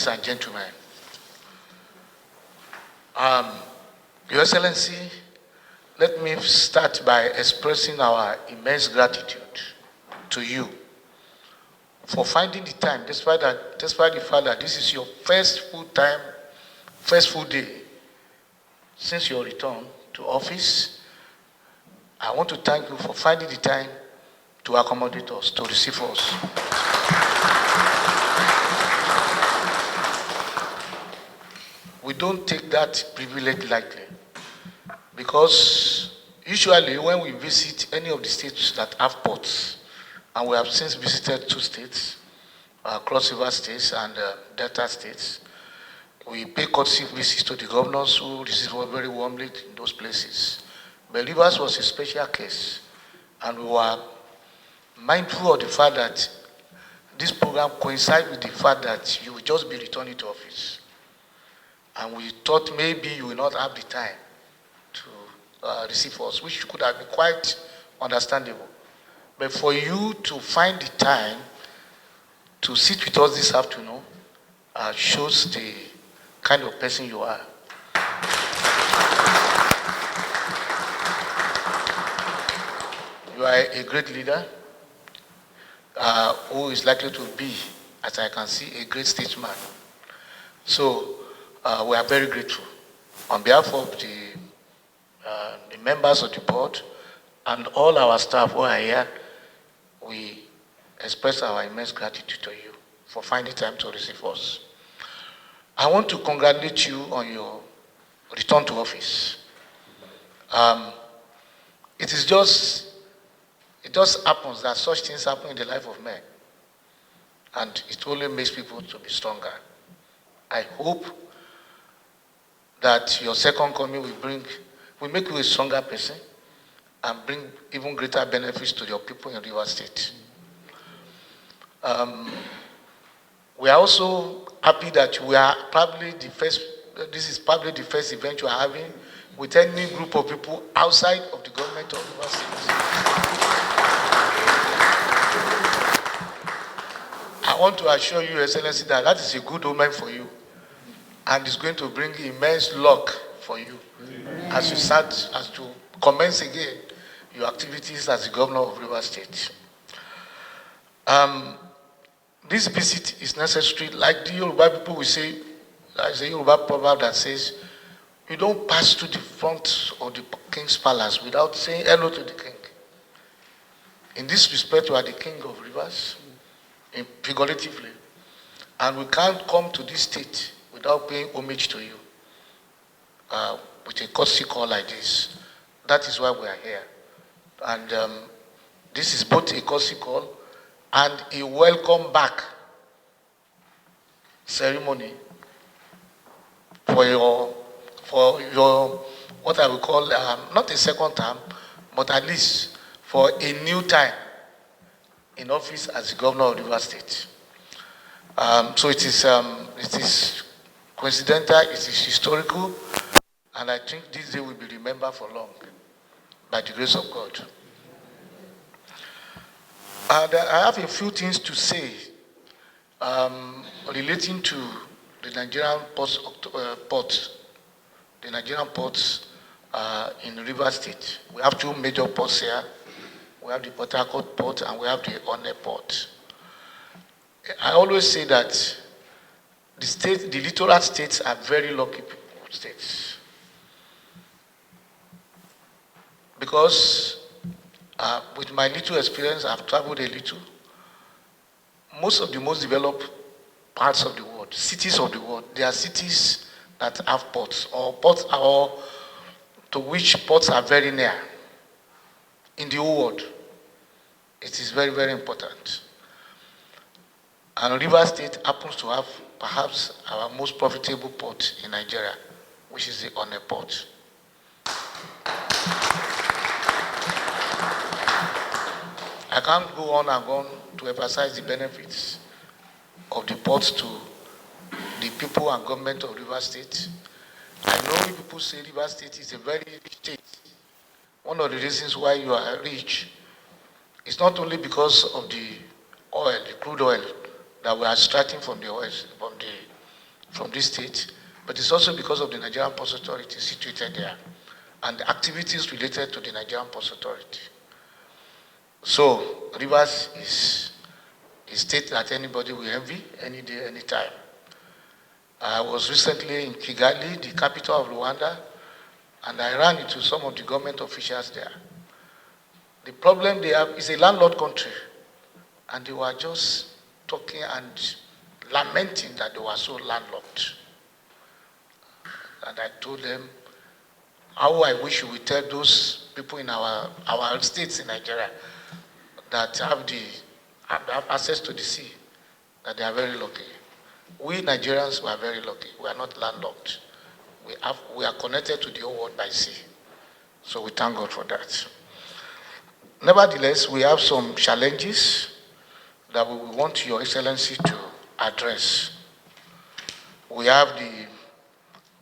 ladies and gentlemen, Your Excellency, let me start by expressing our immense gratitude to you for finding the time, despite the fact that this is your first full day since your return to office. I want to thank you for finding the time to accommodate us, to receive us. We don't take that privilege lightly, because usually when we visit any of the states that have ports, and we have since visited 2 states, Cross River states and Delta states, we pay courtesy visits to the governors who receive us very warmly in those places. But Rivers was a special case, and we were mindful of the fact that this program coincides with the fact that you will just be returning to office. And we thought maybe you will not have the time to receive us, which could have been quite understandable. But for you to find the time to sit with us this afternoon shows the kind of person you are. You are a great leader who is likely to be, as I can see, a great statesman. So we are very grateful. On behalf of the members of the board and all our staff who are here, we express our immense gratitude to you for finding time to receive us. I want to congratulate you on your return to office. It just happens that such things happen in the life of men, and it only makes people to be stronger. I hope that your second coming will make you a stronger person and bring even greater benefits to your people in Rivers State. We are also happy that this is probably the first event you are having with any group of people outside of the government of Rivers State. I want to assure you, Your Excellency, that is a good omen for you, and it's going to bring immense luck for you as to commence again your activities as the governor of Rivers State. This visit is necessary, like the Yoruba people will say. There's a Yoruba proverb that says, you don't pass to the front of the king's palace without saying hello to the king. In this respect, you are the king of Rivers, figuratively. And we can't come to this state without paying homage to you with a courtesy call like this. That is why we are here. And this is both a courtesy call and a welcome back ceremony for your what I would call not a second term, but at least for a new time in office as the governor of Rivers State. So it is coincidental, it is historical, and I think this day will be remembered for long by the grace of God. I have a few things to say relating to the Nigerian ports, in Rivers State. We have 2 major ports here. We have the Port Harcourt port and we have the Onne port. I always say that the littoral states are very lucky states, because with my little experience, I've traveled a little. Most of the most developed parts of the world, cities of the world, they are cities that have ports or to which ports are very near in the whole world. It is very, very important. And Rivers State happens to have perhaps our most profitable port in Nigeria, which is the Onne port. I can't go on and on to emphasize the benefits of the ports to the people and government of Rivers State. I know when people say Rivers State is a very rich state. One of the reasons why you are rich is not only because of the oil, the crude oil that we are extracting from the oil, from from this state, but it's also because of the Nigerian Ports Authority situated there and the activities related to the Nigerian Ports Authority. So, Rivers is a state that anybody will envy any day, any time. I was recently in Kigali, the capital of Rwanda, and I ran into some of the government officials there. The problem they have is a landlord country, and they were just talking and lamenting that they were so landlocked. And I told them how I wish we would tell those people in our states in Nigeria that have access to the sea, that they are very lucky. We Nigerians were very lucky. We are not landlocked. We are connected to the whole world by sea. So we thank God for that. Nevertheless, we have some challenges that we want Your Excellency to address. We have the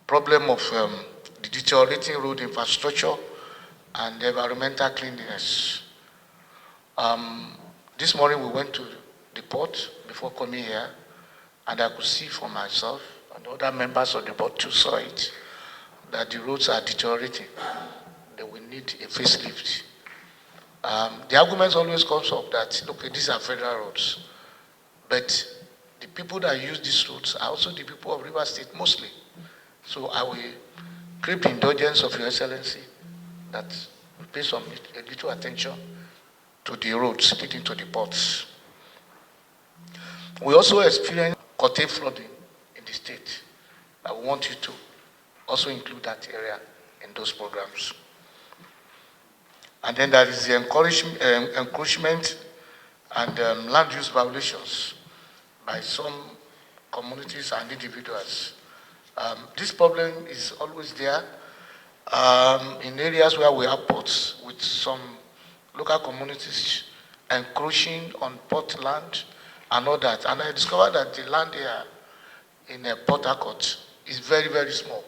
problem of the deteriorating road infrastructure and environmental cleanliness. This morning we went to the port before coming here, and I could see for myself, and other members of the board too saw it, that the roads are deteriorating. That we need a facelift. The argument always comes up that, okay, these are federal roads, but the people that use these roads are also the people of Rivers State mostly. So I will crave the indulgence of Your Excellency that we pay a little attention to the roads leading to the ports. We also experience curtail flooding in the state. I want you to also include that area in those programs. And then there is the encroachment and land use violations by some communities and individuals. This problem is always there in areas where we have ports, with some local communities encroaching on port land and all that. And I discovered that the land here in Port Harcourt is very, very small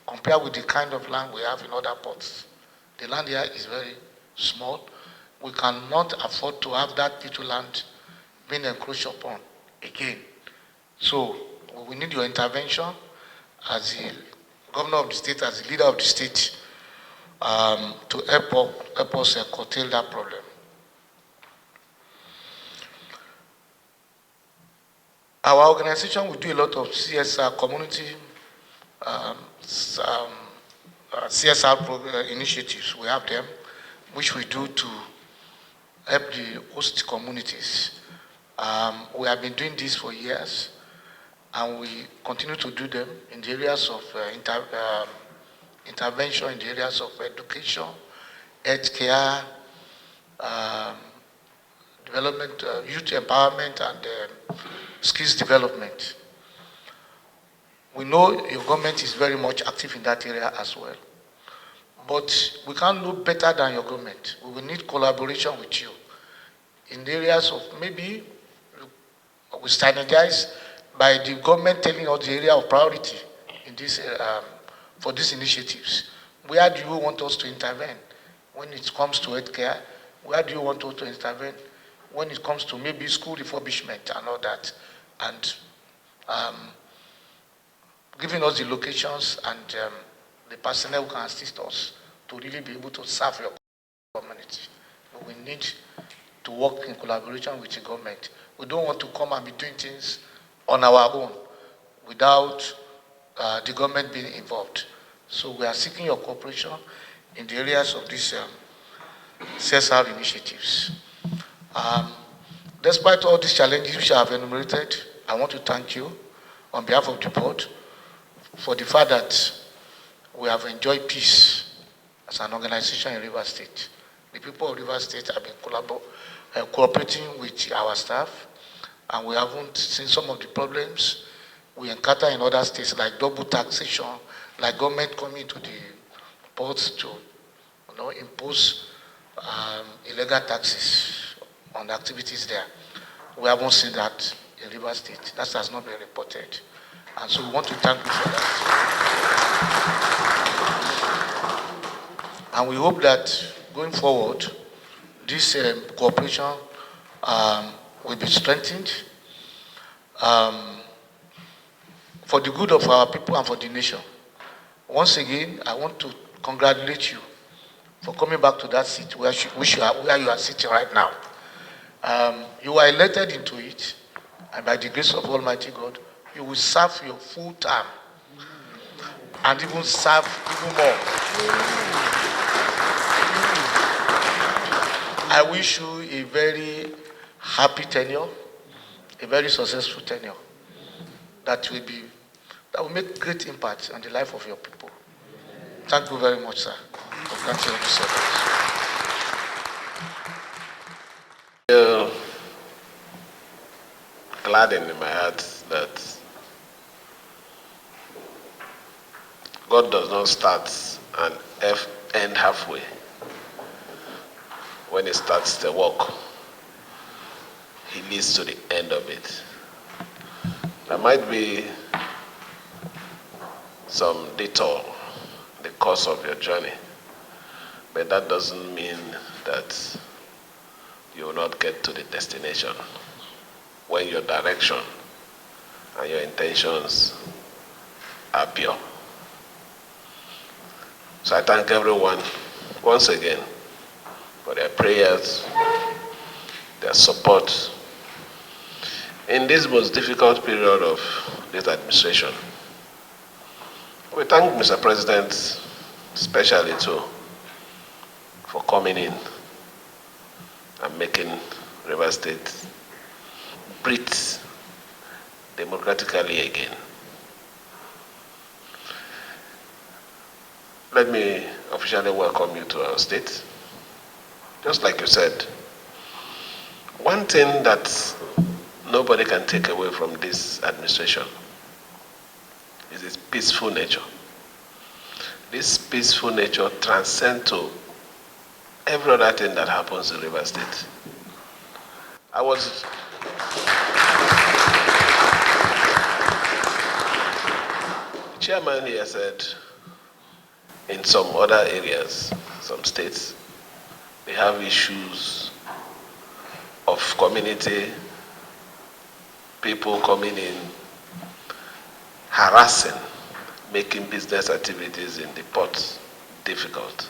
compared with the kind of land we have in other ports. The land here is very small. We cannot afford to have that little land being encroached upon again. So we need your intervention as the governor of the state, as the leader of the state, to help us curtail that problem. Our organization will do a lot of CSR, community CSR initiatives. We have them, which we do to help the host communities. We have been doing this for years, and we continue to do them in the areas of intervention, in the areas of education, healthcare, development, youth empowerment, and skills development. We know your government is very much active in that area as well. But we can't do better than your government. We will need collaboration with you in the areas of, maybe we strategize by the government telling us the area of priority in this, for these initiatives. Where do you want us to intervene when it comes to healthcare? Where do you want us to intervene when it comes to maybe school refurbishment and all that? And giving us the locations and the personnel who can assist us to really be able to serve your community. But we need to work in collaboration with the government. We don't want to come and be doing things on our own without the government being involved. So we are seeking your cooperation in the areas of these CSR initiatives. Despite all these challenges which I have enumerated, I want to thank you on behalf of the board for the fact that we have enjoyed peace as an organization in Rivers State. The people of Rivers State have been cooperating with our staff, and we haven't seen some of the problems we encounter in other states, like double taxation, like government coming to the ports to impose illegal taxes on the activities there. We haven't seen that in Rivers State. That has not been reported. And so we want to thank you for that. And we hope that going forward, this cooperation will be strengthened. for the good of our people and for the nation. Once again, I want to congratulate you for coming back to that seat where you are sitting right now. You were elected into it, and by the grace of Almighty God, you will serve your full term and even serve even more. I wish you a very happy tenure, a very successful tenure that will make great impact on the life of your people. Thank you very much, sir, for granting me this service. Gladdened in my heart that God does not start and end halfway. When He starts the work, He leads to the end of it. There might be some detour in the course of your journey, but that doesn't mean that you will not get to the destination when your direction and your intentions are pure. So I thank everyone once again for their prayers, their support in this most difficult period of this administration. We thank Mr. President especially too for coming in and making Rivers State breathe democratically again. Let me officially welcome you to our state. Just like you said, one thing that nobody can take away from this administration is its peaceful nature. This peaceful nature transcends to every other thing that happens in Rivers State. The chairman here said in some other areas, some states, they have issues of community, people coming in, harassing, making business activities in the ports difficult.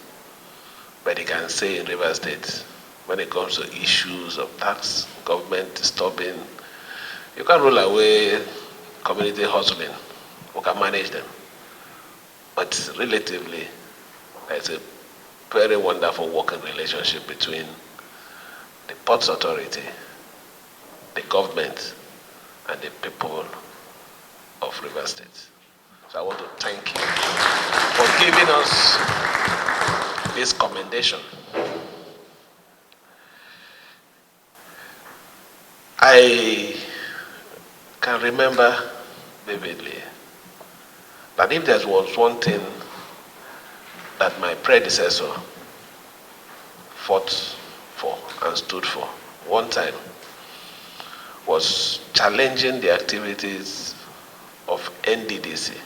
But they can say in Rivers State, when it comes to issues of tax, government disturbing, you can roll away community hustling. We can manage them. But relatively, there's a very wonderful working relationship between the Ports Authority, the government, and the people of Rivers State. So I want to thank you for giving us this commendation. I can remember vividly that if there was one thing that my predecessor fought for and stood for one time, was challenging the activities of NDDC.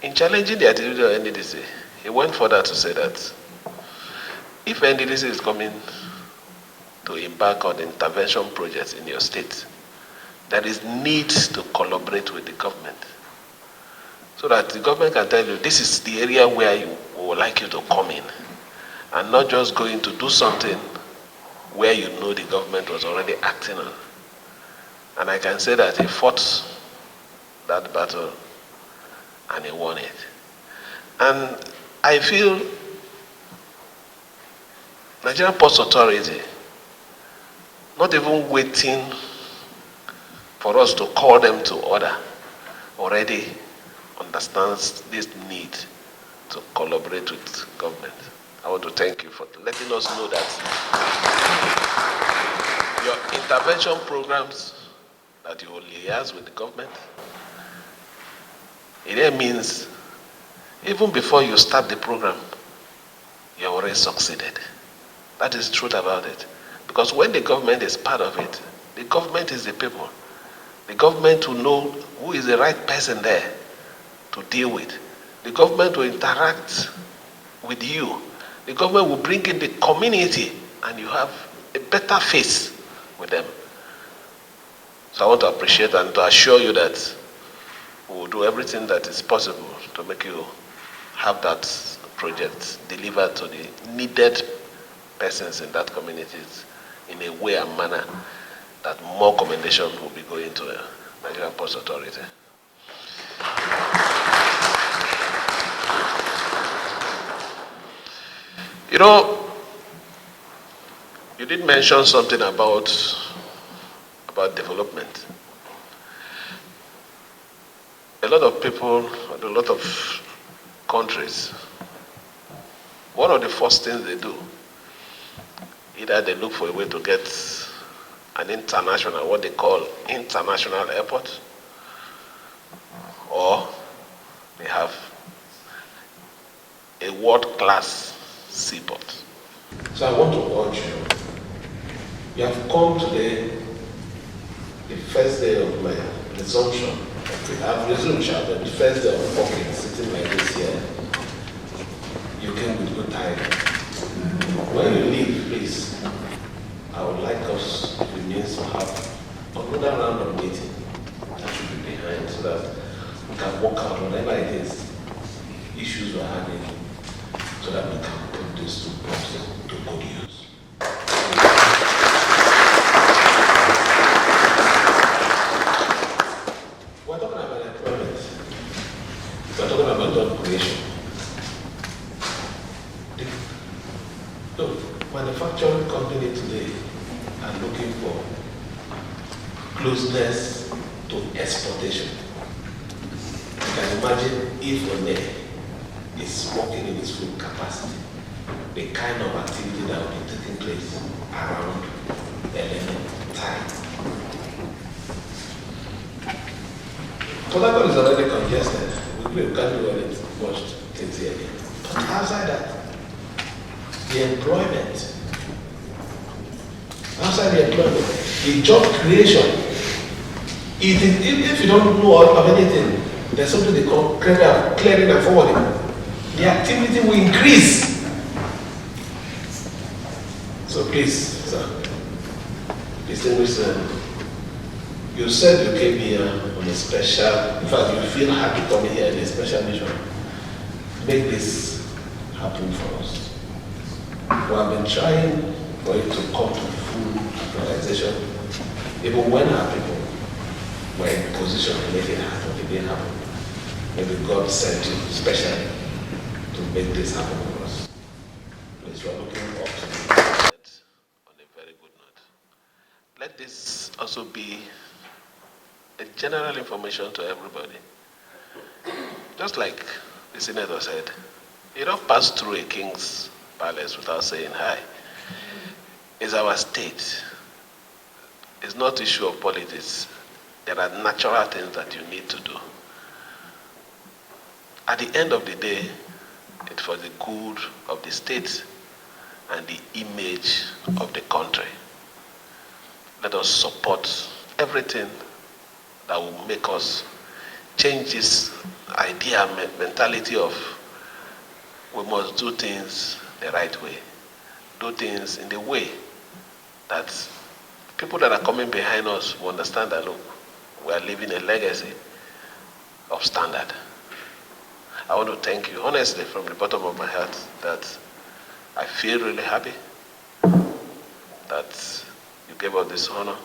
In challenging the activities of NDDC, he went further to say that if NDDC is coming to embark on intervention projects in your state, there is need to collaborate with the government, so that the government can tell you, this is the area where we would like you to come in, and not just going to do something where you know the government was already acting on. And I can say that he fought that battle and he won it. And I feel Nigerian Ports Authority, not even waiting for us to call them to order, already understands this need to collaborate with government. I want to thank you for letting us know that your intervention programs that you will liaise with the government, it then means even before you start the program, you already succeeded. That is the truth about it. Because when the government is part of it, the government is the people. The government will know who is the right person there to deal with. The government will interact with you. The government will bring in the community and you have a better face with them. So I want to appreciate and to assure you that we will do everything that is possible to make you have that project delivered to the needed persons in that community in a way and manner that more commendation will be going to the Nigerian Ports Authority. You know, you did mention something about development. A lot of people, a lot of countries, one of the first things they do, either they look for a way to get an international, what they call international airport, or they have a world-class seaport. So I want to urge you. You have come today, the first day of my resumption. I've resumed, but the first day of working, sitting like this here, you came with good tidings. When you leave, please, I would like us, if it means to have another round of meeting that should be behind so that we can work out whatever it is, issues we're having, so that we can put this to good use. We're talking about employment. We're talking about job creation. The manufacturing company today are looking for closeness to exportation. You can imagine if Onne is working in its full capacity, the kind of activity that will be taking place around LNM time. Portugal is already congested. We can't do any much things here. But outside that, the employment, the job creation, if you don't know all of anything, there's something they call clearing and forwarding. The activity will increase. So please, sir, distinguished sir, you said you came here on a special, in fact you feel happy coming here in a special mission. Make this happen for us. We have been trying for it to come to full realization, even when our people were in position to make it happen, it didn't happen. Maybe God sent you specially to make this happen for us. Please, we are looking up to you. On a very good note. Let this also be a general information to everybody. Just like the senator said, you don't pass through a king's palace without saying hi. It's our state. It's not issue of politics. There are natural things that you need to do. At the end of the day, it's for the good of the state and the image of the country. Let us support everything that will make us change this idea, mentality of we must do things the right way. Do things in the way that people that are coming behind us will understand that, look, we are leaving a legacy of standard. I want to thank you, honestly, from the bottom of my heart, that I feel really happy that you gave us this honor.